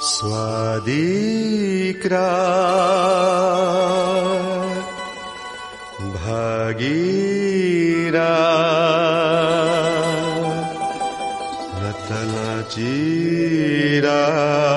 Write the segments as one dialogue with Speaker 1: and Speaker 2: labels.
Speaker 1: स्वादिक्रात भागीरात नतलाची रात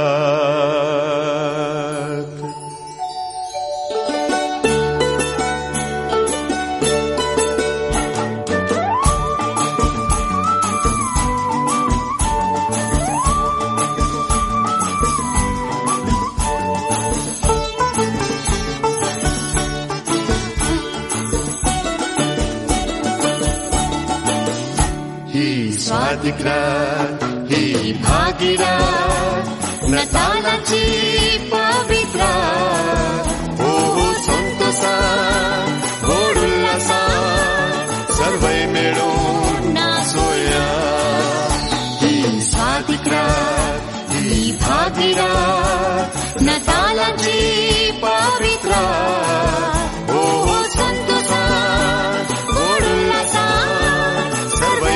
Speaker 2: स्वादिक्रात ही भागीरात नतालाची पवित्रात हो संतोषात गोड उल्हासात सर्वै मिळून नाचूया ही स्वादिक्रात ही भागीरात नतालाची पवित्रात हो संतोषात गोड उल्हासात सर्वै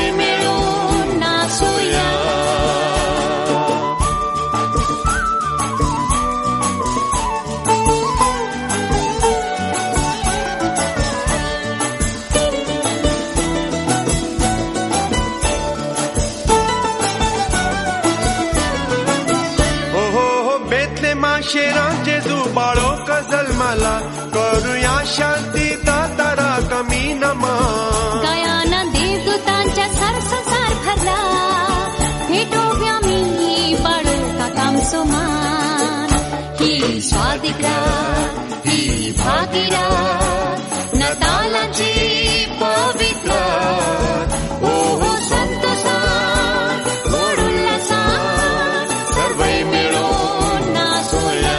Speaker 1: शेरांचे दुबाळो जन्माला करूया शांती तारा कमी नमा
Speaker 3: गयाना देवदूतांच्या सरसंसार भरला भेटोव्या मी बाळो का काम सोमान ही स्वादिक्रात ही भागीरात नतालाची पवित्रात हो संतोषात गोड उल्हासात सर्वै मिळून नाचूया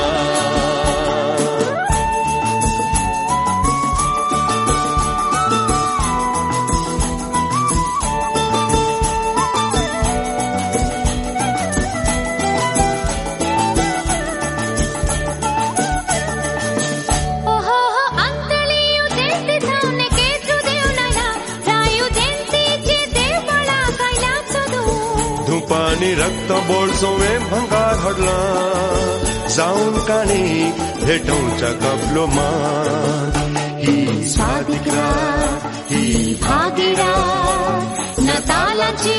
Speaker 1: धुपानी रक्त बोळसोवे भंगार हडला जाऊन काणी भेटोंच्या कपलो मान
Speaker 2: ही स्वादिक्रात ही भागीरात नतालाची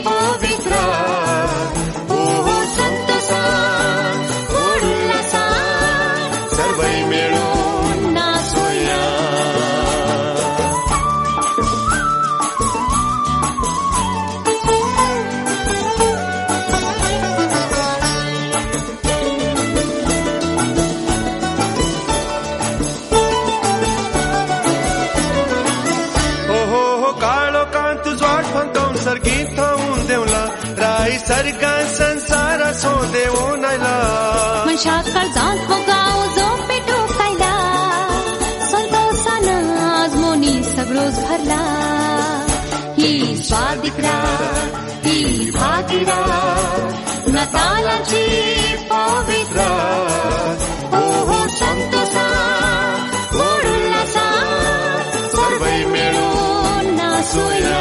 Speaker 2: पवित्रात हो संतोषात गोड उल्हासात सर्वै मिळून नाचूया
Speaker 1: सर्गीत होऊन देवला राई सरगा संसार सो देवो नायला
Speaker 3: मनशाकर जात गाव जो पेटो कायला संतोषानं आज मोनी सगळोच भरला
Speaker 2: ही स्वादिक्रात ही भागीरात नतालाची पवित्रात हो संतोषात गोड उल्हासात सर्वै मिळून नाचूया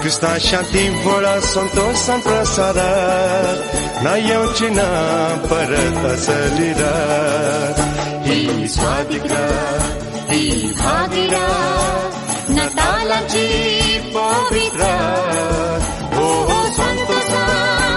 Speaker 1: Krista शांती वळा संतोष प्रसारात ना येवची ना परत असली रात
Speaker 2: ही स्वादिक्रात ही भागीरात नतालाची पवित्रात हो संतोषात